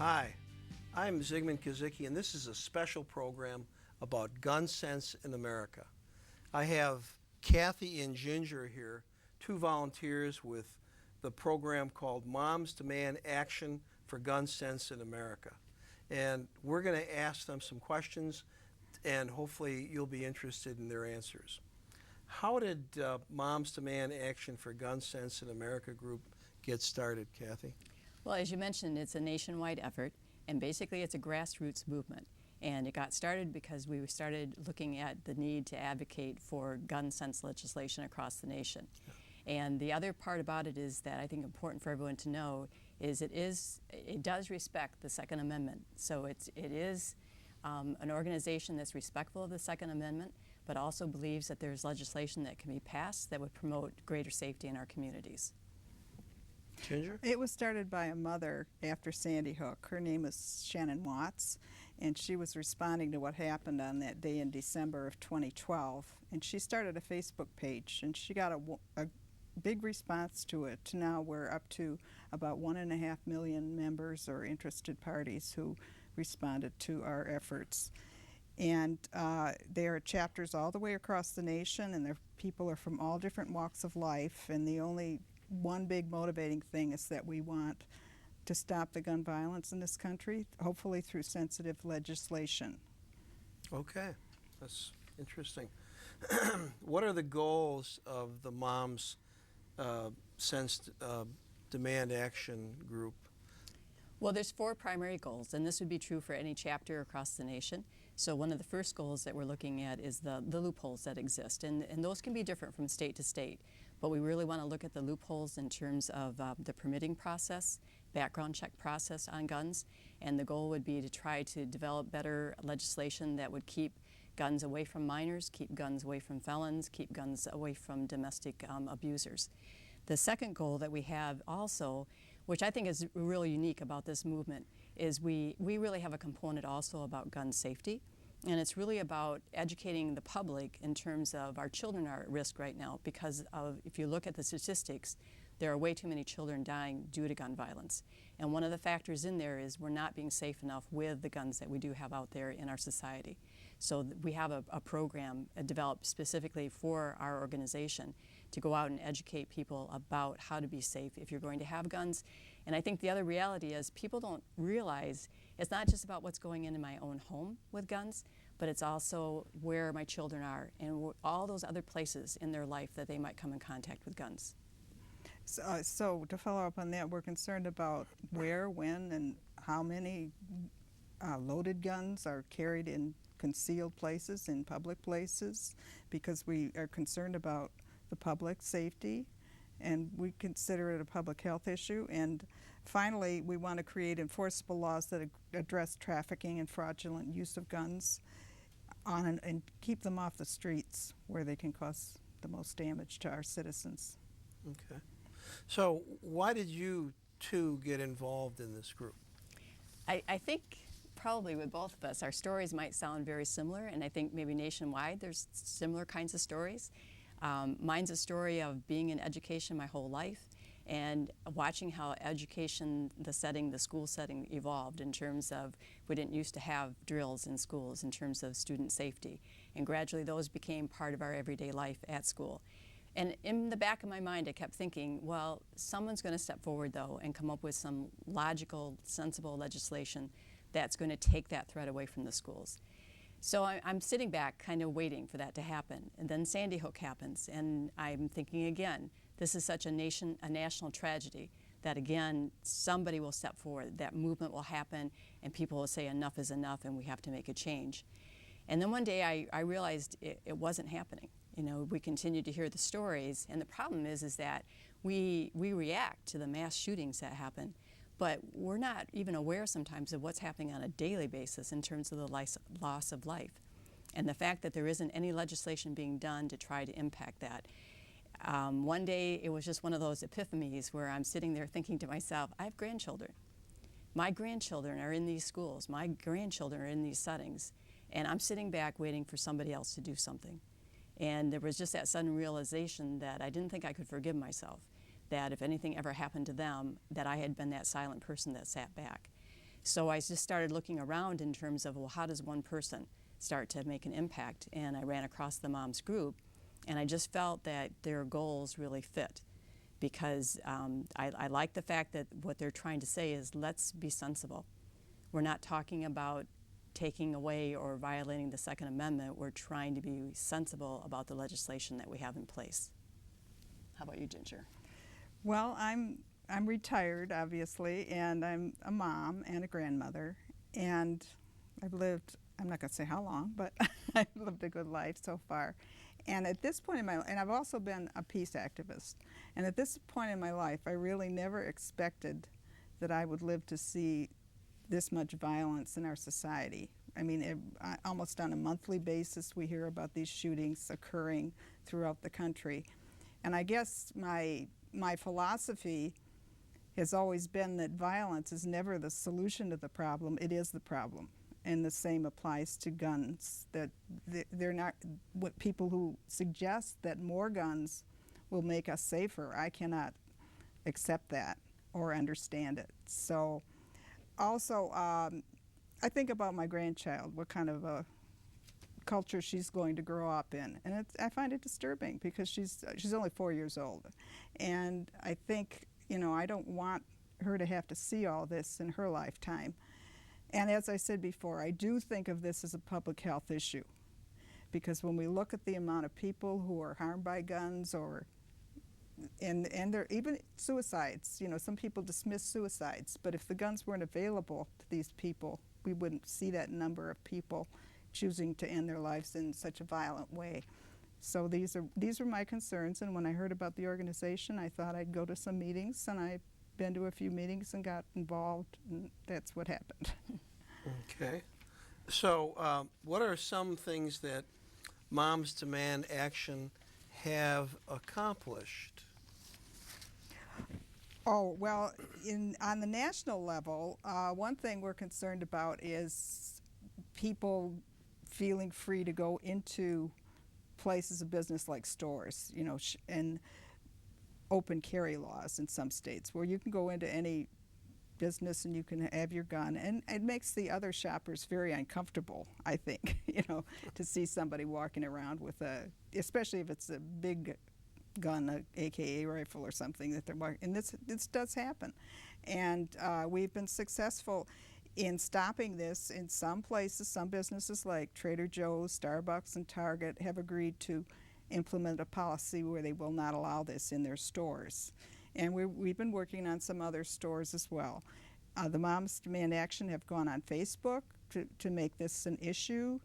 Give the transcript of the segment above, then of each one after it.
Hi, I'm Zygmunt Kazicki, and this is a special program about gun sense in America. I have Kathy and Ginger here, two volunteers with the program called Moms Demand Action for Gun Sense in America. And we're going to ask them some questions, and hopefully you'll be interested in their answers. How did Moms Demand Action for Gun Sense in America group get started, Kathy? Well, as you mentioned, it's a nationwide effort, and basically it's a grassroots movement. And it got started because we started looking at the need to advocate for gun sense legislation across the nation. And the other part about it is that I think important for everyone to know is it does respect the Second Amendment. So it is an organization that's respectful of the Second Amendment, but also believes that there's legislation that can be passed that would promote greater safety in our communities. Ginger? It was started by a mother after Sandy Hook. Her name is Shannon Watts, and she was responding to what happened on that day in December of 2012. And she started a Facebook page, and she got a big response to it. Now we're up to about 1.5 million members or interested parties who responded to our efforts. And there are chapters all the way across the nation, and people are from all different walks of life, and the only one big motivating thing is that we want to stop the gun violence in this country, hopefully through sensitive legislation. Okay, that's interesting. What are the goals of the Moms Sense Demand Action group? Well, there's 4 primary goals, and this would be true for any chapter across the nation. So one of the first goals that we're looking at is the loopholes that exist, and those can be different from state to state. But we really want to look at the loopholes in terms of the permitting process, background check process on guns, and the goal would be to try to develop better legislation that would keep guns away from minors, keep guns away from felons, keep guns away from domestic abusers. The second goal that we have also, which I think is really unique about this movement, is we really have a component also about gun safety. And it's really about educating the public in terms of our children are at risk right now because of, if you look at the statistics, there are way too many children dying due to gun violence. And one of the factors in there is we're not being safe enough with the guns that we do have out there in our society. So we have a program developed specifically for our organization to go out and educate people about how to be safe if you're going to have guns. And I think the other reality is people don't realize it's not just about what's going in my own home with guns, but it's also where my children are and all those other places in their life that they might come in contact with guns. So to follow up on that, we're concerned about where, when, and how many loaded guns are carried in concealed places, in public places, because we are concerned about the public safety, and we consider it a public health issue. And finally, we want to create enforceable laws that address trafficking and fraudulent use of guns and keep them off the streets where they can cause the most damage to our citizens. Okay. So why did you two get involved in this group? I think probably with both of us, our stories might sound very similar, and I think maybe nationwide there's similar kinds of stories. Mine's a story of being in education my whole life and watching how education, the school setting evolved in terms of we didn't used to have drills in schools in terms of student safety, and gradually those became part of our everyday life at school. And in the back of my mind, I kept thinking, well, someone's going to step forward, though, and come up with some logical, sensible legislation that's going to take that threat away from the schools. So I'm sitting back kind of waiting for that to happen. And then Sandy Hook happens, and I'm thinking again, this is such a national tragedy that, again, somebody will step forward, that movement will happen, and people will say enough is enough and we have to make a change. And then one day I realized it wasn't happening. You know, we continue to hear the stories, and the problem is that we react to the mass shootings that happen, but we're not even aware sometimes of what's happening on a daily basis in terms of the loss of life. And the fact that there isn't any legislation being done to try to impact that. One day it was just one of those epiphanies where I'm sitting there thinking to myself, I have grandchildren. My grandchildren are in these schools. My grandchildren are in these settings. And I'm sitting back waiting for somebody else to do something. And there was just that sudden realization that I didn't think I could forgive myself, that if anything ever happened to them, that I had been that silent person that sat back. So I just started looking around in terms of, well, how does one person start to make an impact? And I ran across the moms group, and I just felt that their goals really fit, because I like the fact that what they're trying to say is, let's be sensible. We're not talking about taking away or violating the Second Amendment. We're trying to be sensible about the legislation that we have in place. How about you, Ginger? Well, I'm retired, obviously, and I'm a mom and a grandmother, and I've lived, I'm not going to say how long, but I've lived a good life so far. And at this point in my life, and I've also been a peace activist, and at this point in my life, I really never expected that I would live to see this much violence in our society. I mean, almost on a monthly basis, we hear about these shootings occurring throughout the country. And I guess my philosophy has always been that violence is never the solution to the problem, it is the problem. And the same applies to guns, that they're not, what people who suggest that more guns will make us safer, I cannot accept that or understand it. So also, I think about my grandchild, what kind of a culture she's going to grow up in, and I find it disturbing because she's only 4 years old, and I think, you know, I don't want her to have to see all this in her lifetime. And as I said before, I do think of this as a public health issue, because when we look at the amount of people who are harmed by guns, or and there even suicides, you know, some people dismiss suicides, but if the guns weren't available to these people, we wouldn't see that number of people choosing to end their lives in such a violent way. So these are my concerns, and when I heard about the organization, I thought I'd go to some meetings, and I've been to a few meetings and got involved, and that's what happened. Okay. So what are some things that Moms Demand Action have accomplished? Oh, well, on the national level, one thing we're concerned about is people feeling free to go into places of business like stores, you know, and open carry laws in some states where you can go into any business and you can have your gun, and it makes the other shoppers very uncomfortable, I think, you know, to see somebody walking around with especially if it's a big gun, a AKA rifle or something that they're walking, and this does happen. And we've been successful in stopping this in some places. Some businesses like Trader Joe's, Starbucks, and Target have agreed to implement a policy where they will not allow this in their stores. And we've been working on some other stores as well. The Moms Demand Action have gone on Facebook to make this an issue,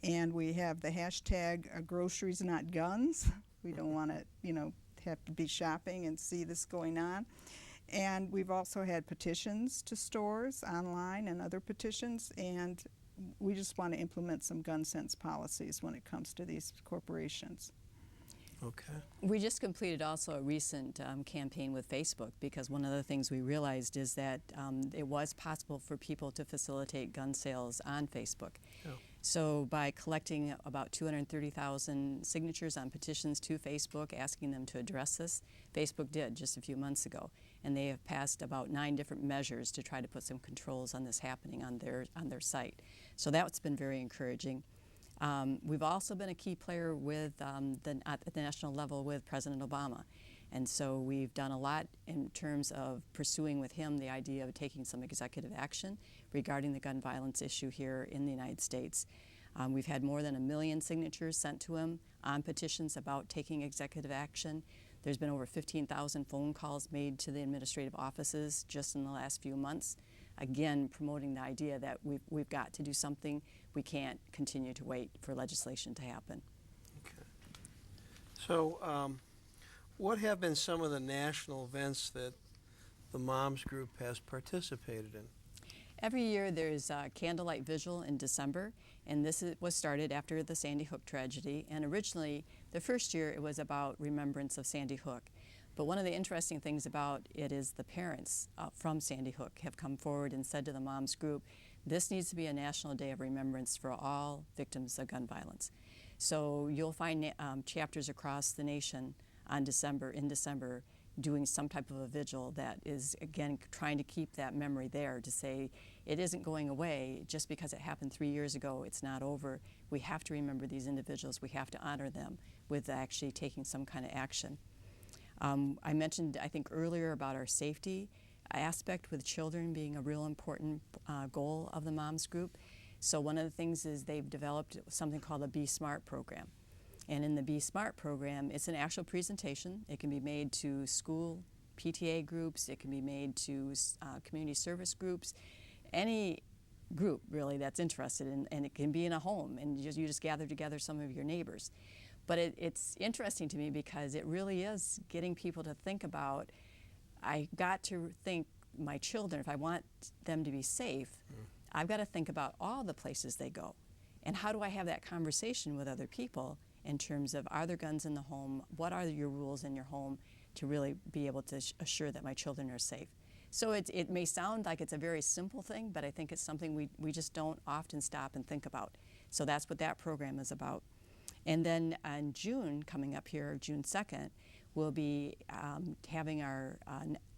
and we have the hashtag groceries not guns. We don't want to, you know, have to be shopping and see this going on. And we've also had petitions to stores online and other petitions, and we just want to implement some gun sense policies when it comes to these corporations. Okay. We just completed also a recent campaign with Facebook, because one of the things we realized is that it was possible for people to facilitate gun sales on Facebook. Oh. So by collecting about 230,000 signatures on petitions to Facebook asking them to address this, Facebook did just a few months ago, and they have passed about 9 different measures to try to put some controls on this happening on their site. So that's been very encouraging. We've also been a key player with at the national level with President Obama. And so we've done a lot in terms of pursuing with him the idea of taking some executive action regarding the gun violence issue here in the United States. We've had more than 1 million signatures sent to him on petitions about taking executive action. There's been over 15,000 phone calls made to the administrative offices just in the last few months, again promoting the idea that we've got to do something. We can't continue to wait for legislation to happen. Okay. So what have been some of the national events that the Moms Group has participated in? Every year there's a candlelight vigil in December, and this was started after the Sandy Hook tragedy. And originally, the first year, it was about remembrance of Sandy Hook. But one of the interesting things about it is the parents from Sandy Hook have come forward and said to the Moms Group, this needs to be a national day of remembrance for all victims of gun violence. So you'll find chapters across the nation in December doing some type of a vigil that is, again, trying to keep that memory there to say it isn't going away just because it happened 3 years ago. It's not over. We have to remember these individuals. We have to honor them with actually taking some kind of action. I mentioned, I think, earlier about our safety aspect with children being a real important goal of the Moms Group. So one of the things is they've developed something called the Be Smart program. And in the Be Smart program, it's an actual presentation. It can be made to school PTA groups. It can be made to community service groups. Any group, really, that's interested in, and it can be in a home, and you just gather together some of your neighbors. But it's interesting to me because it really is getting people to think about, I got to think my children, if I want them to be safe, I've got to think about all the places they go. And how do I have that conversation with other people in terms of, are there guns in the home? What are your rules in your home to really be able to assure that my children are safe? So it may sound like it's a very simple thing, but I think it's something we just don't often stop and think about. So that's what that program is about. And then in June, coming up here, June 2nd, we'll be having our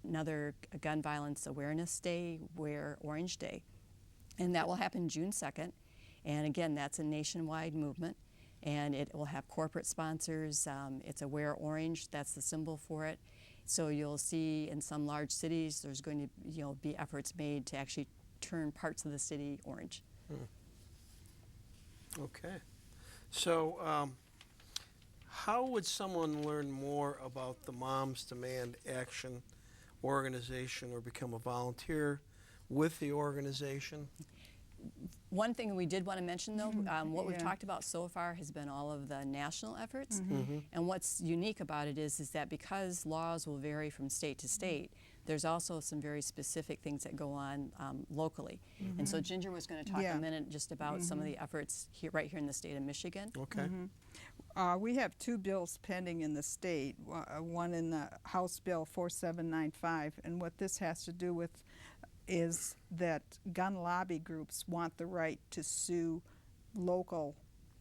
another Gun Violence Awareness Day, Wear Orange Day. And that will happen June 2nd. And again, that's a nationwide movement. And it will have corporate sponsors. It's a Wear Orange, that's the symbol for it. So you'll see in some large cities there's going to be efforts made to actually turn parts of the city orange. Okay. So how would someone learn more about the Moms Demand Action organization or become a volunteer with the organization? One thing we did want to mention, though, what we've Yeah. talked about so far has been all of the national efforts. And what's unique about it is that because laws will vary from state to state, there's also some very specific things that go on locally. And so Ginger was going to talk Yeah. a minute just about some of the efforts here, right here in the state of Michigan. Okay. We have two bills pending in the state, one in the House Bill 4795, and what this has to do with is that gun lobby groups want the right to sue local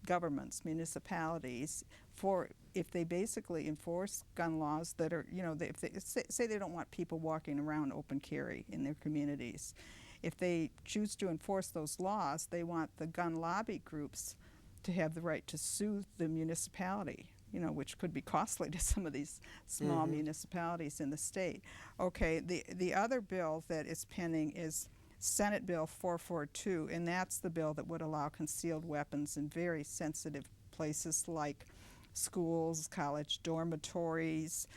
governments, municipalities, for if they basically enforce gun laws that are, if they say they don't want people walking around open carry in their communities. If they choose to enforce those laws, they want the gun lobby groups to have the right to sue the municipality, which could be costly to some of these small municipalities in the state. Okay, the other bill that is pending is Senate Bill 442, and that's the bill that would allow concealed weapons in very sensitive places like schools, college dormitories,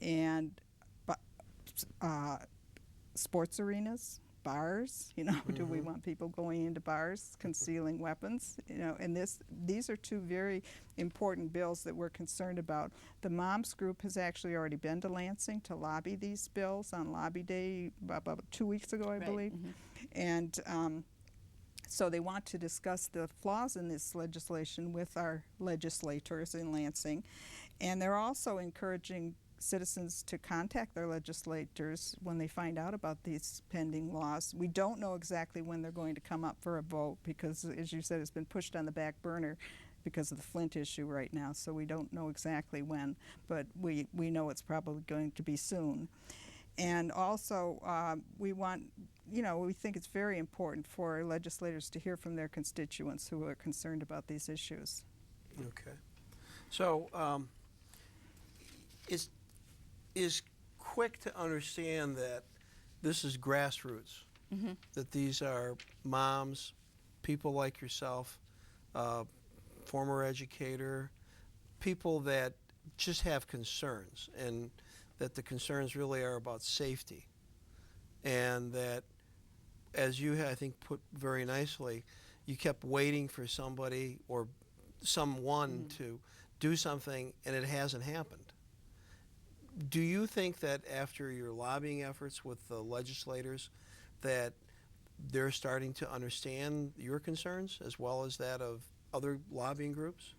and sports arenas, bars. Do we want people going into bars concealing weapons? And these are two very important bills that we're concerned about. The Moms Group has actually already been to Lansing to lobby these bills on Lobby Day about 2 weeks ago, I believe. And so they want to discuss the flaws in this legislation with our legislators in Lansing. And they're also encouraging citizens to contact their legislators when they find out about these pending laws. We don't know exactly when they're going to come up for a vote because, as you said, it's been pushed on the back burner because of the Flint issue right now, so we don't know exactly when, but we know it's probably going to be soon. And also, we think it's very important for legislators to hear from their constituents who are concerned about these issues. Okay. So is quick to understand that this is grassroots, that these are moms, people like yourself, former educator, people that just have concerns, and that the concerns really are about safety. And that, as you, I think, put very nicely, you kept waiting for somebody or someone to do something, and it hasn't happened. Do you think that after your lobbying efforts with the legislators that they're starting to understand your concerns as well as that of other lobbying groups?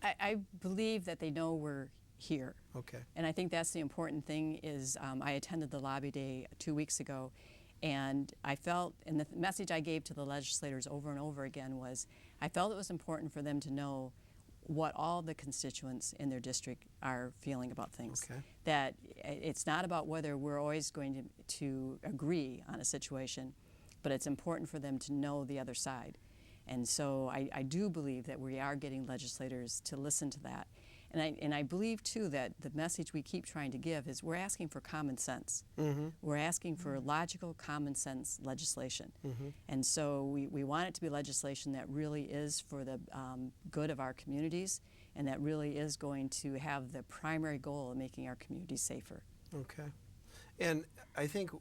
I believe that they know we're here. Okay. And I think that's the important thing is I attended the lobby day 2 weeks ago, and I felt, and the message I gave to the legislators over and over again was, I felt it was important for them to know what all the constituents in their district are feeling about things. Okay. That it's not about whether we're always going to agree on a situation, but it's important for them to know the other side. And so I do believe that we are getting legislators to listen to that. And I believe, too, that the message we keep trying to give is we're asking for common sense. Mm-hmm. We're asking for logical, common sense legislation. Mm-hmm. And so we want it to be legislation that really is for the good of our communities and that really is going to have the primary goal of making our communities safer. Okay. And I think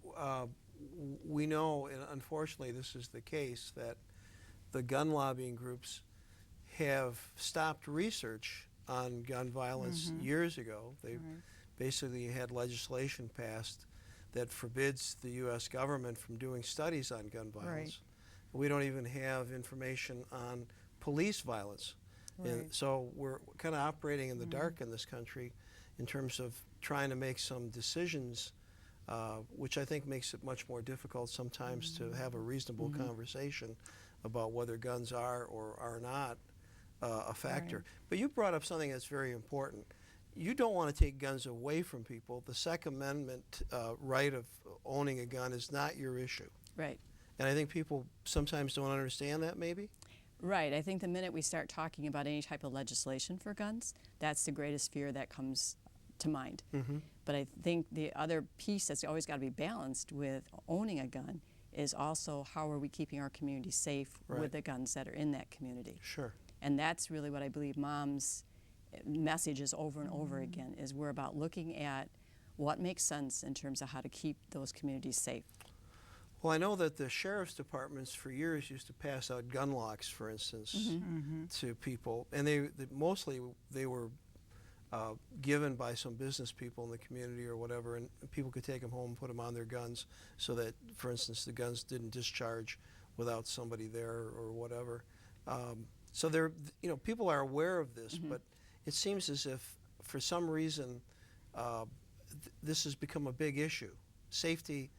we know, and unfortunately this is the case, that the gun lobbying groups have stopped research on gun violence years ago. They basically had legislation passed that forbids the U.S. government from doing studies on gun violence. Right. We don't even have information on police violence. And Right. so we're kind of operating in the dark in this country in terms of trying to make some decisions, which I think makes it much more difficult sometimes to have a reasonable conversation about whether guns are or are not a factor. Right. But you brought up something that's very important. You don't want to take guns away from people. The Second Amendment right of owning a gun is not your issue. Right. And I think people sometimes don't understand that, maybe? Right. I think the minute we start talking about any type of legislation for guns, that's the greatest fear that comes to mind. Mm-hmm. But I think the other piece that's always got to be balanced with owning a gun is also how are we keeping our community safe Right. with the guns that are in that community. Sure. And that's really what I believe Mom's message is over and over again, is we're about looking at what makes sense in terms of how to keep those communities safe. Well, I know that the sheriff's departments for years used to pass out gun locks, for instance, to people, and mostly they were given by some business people in the community or whatever, and people could take them home and put them on their guns so that, for instance, the guns didn't discharge without somebody there or whatever. So people are aware of this, but it seems as if, for some reason, this has become a big issue. Safety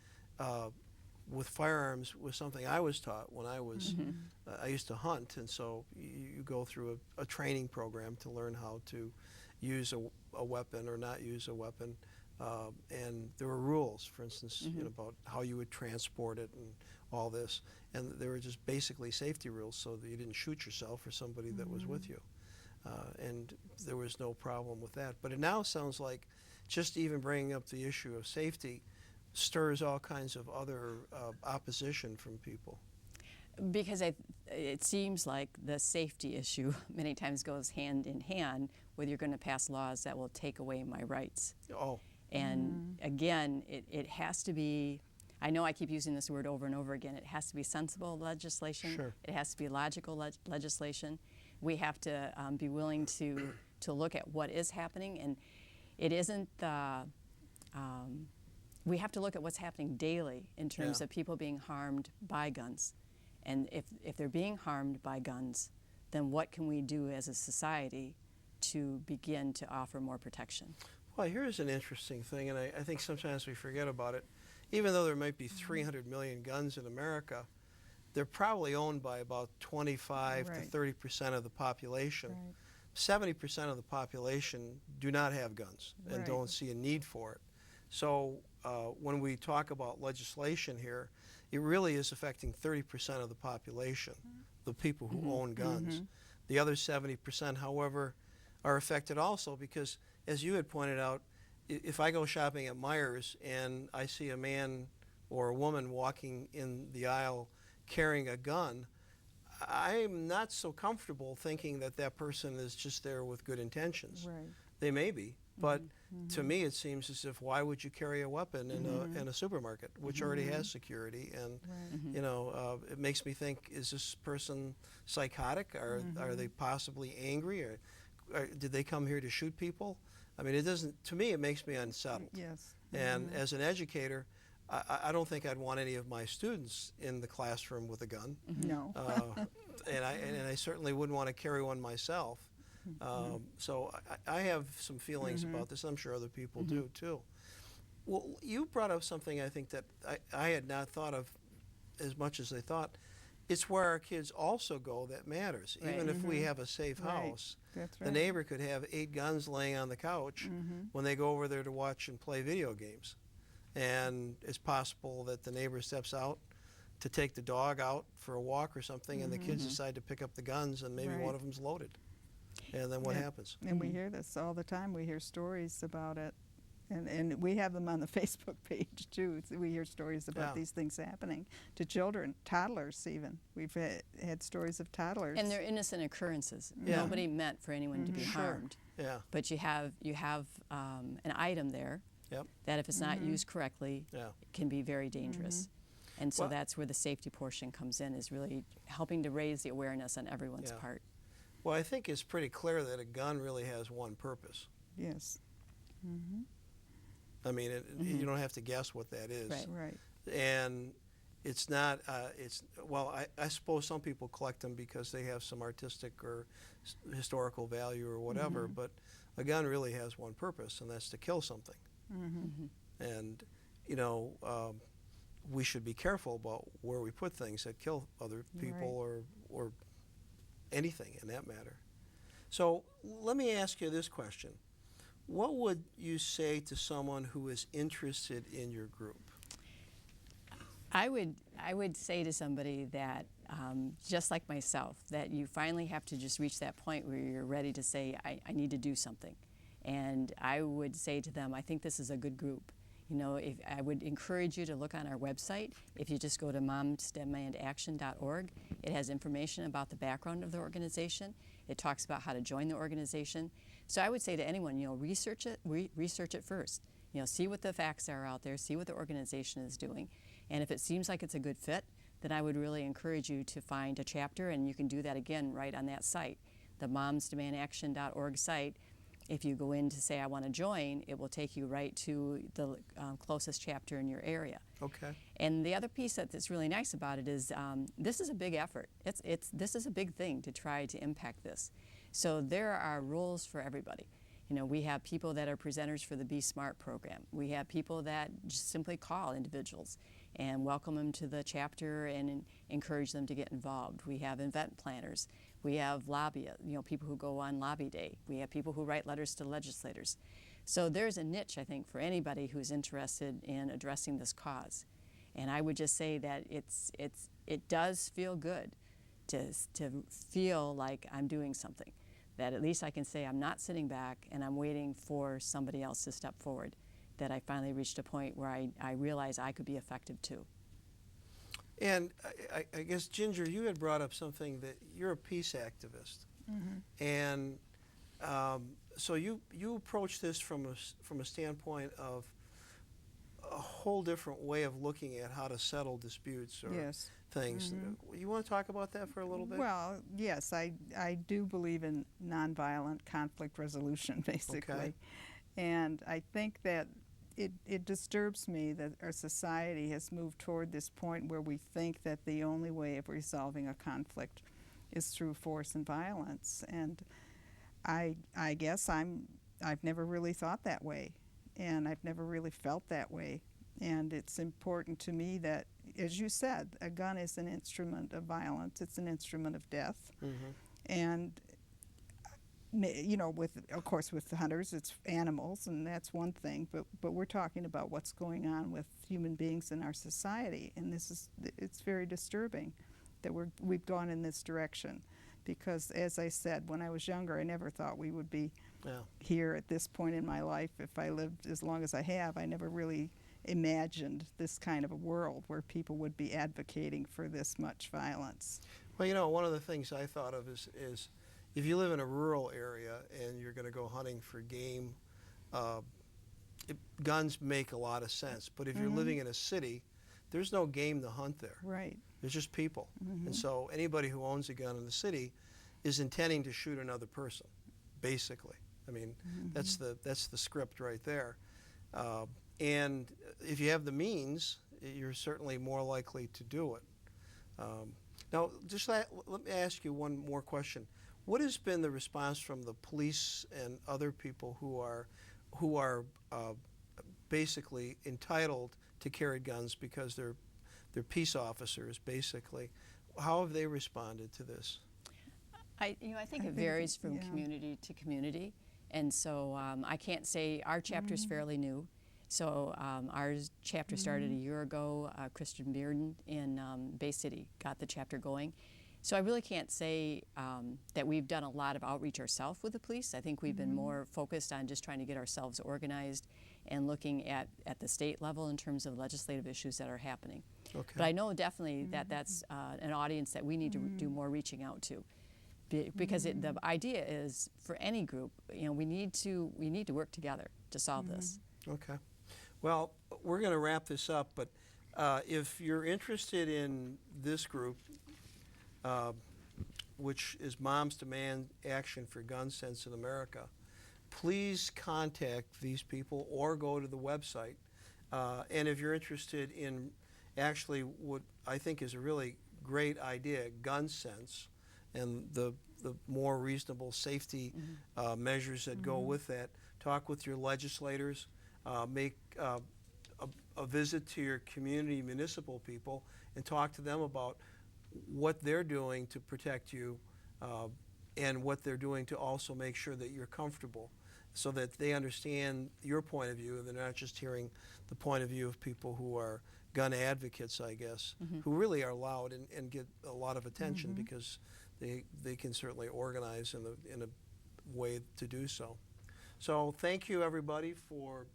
with firearms was something I was taught when I was, I used to hunt, and so you go through a training program to learn how to use a weapon or not use a weapon. And there were rules, for instance, about how you would transport it and all this. And there were just basically safety rules so that you didn't shoot yourself or somebody that was with you. And there was no problem with that. But it now sounds like just even bringing up the issue of safety stirs all kinds of other opposition from people. Because it seems like the safety issue many times goes hand in hand with you're going to pass laws that will take away my rights. Oh, And again, it has to be, I know I keep using this word over and over again, it has to be sensible legislation. Sure. It has to be logical legislation. We have to be willing to look at what is happening, and it isn't the, we have to look at what's happening daily in terms Yeah. of people being harmed by guns. And if they're being harmed by guns, then what can we do as a society to begin to offer more protection? well, here's an interesting thing, and I think sometimes we forget about it. Even though there might be 300 million guns in America, they're probably owned by about 25 Right. to 30% of the population. Right. 70% of the population do not have guns and Right. don't see a need for it. So when we talk about legislation here, it really is affecting 30% of the population, the people who own guns. The other 70%, however, are affected also because, as you had pointed out, if I go shopping at Meijer's and I see a man or a woman walking in the aisle carrying a gun, I'm not so comfortable thinking that that person is just there with good intentions. Right. They may be, but to me it seems as if why would you carry a weapon in a supermarket, which already has security? And Right. it makes me think: is this person psychotic? Are they possibly angry? Or did they come here to shoot people? I mean, it doesn't. To me, it makes me unsettled. Yes. And as an educator, I don't think I'd want any of my students in the classroom with a gun. No. And I certainly wouldn't want to carry one myself. So I have some feelings about this. I'm sure other people do too. Well, you brought up something I think that I had not thought of as much as I thought. it's where our kids also go that matters. Right. Even if we have a safe Right. house, That's the right. neighbor could have 8 guns laying on the couch when they go over there to watch and play video games. And it's possible that the neighbor steps out to take the dog out for a walk or something, and the kids decide to pick up the guns, and maybe Right. one of them's loaded. And then what Yeah. happens? And we hear this all the time. We hear stories about it. And we have them on the Facebook page too. We hear stories about Yeah. these things happening to children, toddlers even. We've had stories of toddlers. And they're innocent occurrences. Yeah. Nobody meant for anyone to be Sure. harmed. Yeah, But you have an item there yep, that if it's not used correctly, yeah. can be very dangerous. And so Well- that's where the safety portion comes in, is really helping to raise the awareness on everyone's Yeah. part. Well, I think it's pretty clear that a gun really has one purpose. Yes. I mean, you don't have to guess what that is. Right. Right. And it's not, I suppose some people collect them because they have some artistic or historical value or whatever, but a gun really has one purpose, and that's to kill something. And, you know, we should be careful about where we put things that kill other people or anything in that matter. So let me ask you this question. What would you say to someone who is interested in your group? I would say to somebody that, just like myself, that you finally have to just reach that point where you're ready to say, I need to do something. And I would say to them, I think this is a good group. You know, I would encourage you to look on our website. If you just go to momsdemandaction.org, it has information about the background of the organization. It talks about how to join the organization. So I would say to anyone, you know, research it first. You know, see what the facts are out there, see what the organization is doing. And if it seems like it's a good fit, then I would really encourage you to find a chapter, and you can do that again right on that site, the momsdemandaction.org site. If you go in to say, I want to join, it will take you right to the closest chapter in your area. Okay. And the other piece that's really nice about it is this is a big effort. This is a big thing to try to impact this. So there are roles for everybody. You know, we have people that are presenters for the Be Smart program. We have people that just simply call individuals and welcome them to the chapter and encourage them to get involved. We have event planners. We have lobbyists, you know, people who go on lobby day. We have people who write letters to legislators. So there's a niche, I think, for anybody who's interested in addressing this cause. And I would just say that it does feel good to feel like I'm doing something. That at least I can say I'm not sitting back and I'm waiting for somebody else to step forward. That I finally reached a point where I realized I could be effective too. And I guess, Ginger, you had brought up something that you're a peace activist. And so you approach this from a standpoint of a whole different way of looking at how to settle disputes or Yes. things. You want to talk about that for a little bit? Well, yes, I do believe in nonviolent conflict resolution, basically. Okay. And I think that it disturbs me that our society has moved toward this point where we think that the only way of resolving a conflict is through force and violence. And I guess I've never really thought that way, and I've never really felt that way. And it's important to me that, as you said, a gun is an instrument of violence. It's an instrument of death. And you know, of course with the hunters, it's animals, and that's one thing. But we're talking about what's going on with human beings in our society, and it's very disturbing that we've gone in this direction. Because, as I said, when I was younger, I never thought we would be here at this point in my life. If I lived as long as I have, I never really imagined this kind of a world where people would be advocating for this much violence. Well, you know, one of the things I thought of is if you live in a rural area and you're going to go hunting for game, guns make a lot of sense. But if you're living in a city, there's no game to hunt there. Right. There's just people. And so anybody who owns a gun in the city is intending to shoot another person, basically. I mean, that's the script right there. And if you have the means, you're certainly more likely to do it. Now, just let me ask you one more question. What has been the response from the police and other people who are basically entitled to carry guns because they're peace officers, basically? how have they responded to this? I think I it think varies from yeah. community to community, and so I can't say our chapter is fairly new. So our chapter started a year ago. Christian Bearden in Bay City got the chapter going. So I really can't say that we've done a lot of outreach ourselves with the police. I think we've been more focused on just trying to get ourselves organized and looking at the state level in terms of legislative issues that are happening. Okay. But I know definitely that that's an audience that we need to do more reaching out to. Because the idea is for any group, we need to work together to solve this. Okay. Well, we're going to wrap this up, but if you're interested in this group, which is Moms Demand Action for Gun Sense in America, please contact these people or go to the website. And if you're interested in actually what I think is a really great idea, Gun Sense, and the more reasonable safety measures that go with that, talk with your legislators, make a visit to your community municipal people and talk to them about what they're doing to protect you and what they're doing to also make sure that you're comfortable so that they understand your point of view and they're not just hearing the point of view of people who are gun advocates, I guess, who really are loud and get a lot of attention because they can certainly organize in a way to do so. So thank you, everybody, for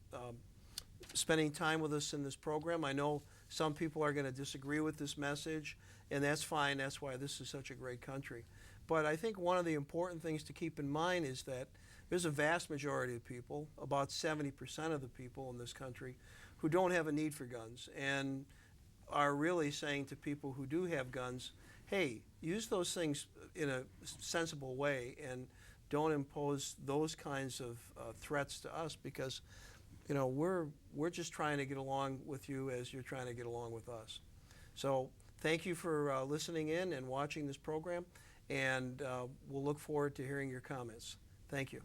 spending time with us in this program. I know some people are going to disagree with this message, and that's fine. That's why this is such a great country. But I think one of the important things to keep in mind is that there's a vast majority of people, about 70% of the people in this country, who don't have a need for guns and are really saying to people who do have guns, hey, use those things in a sensible way and don't impose those kinds of threats to us because we're just trying to get along with you as you're trying to get along with us. So thank you for listening in and watching this program, and we'll look forward to hearing your comments. Thank you.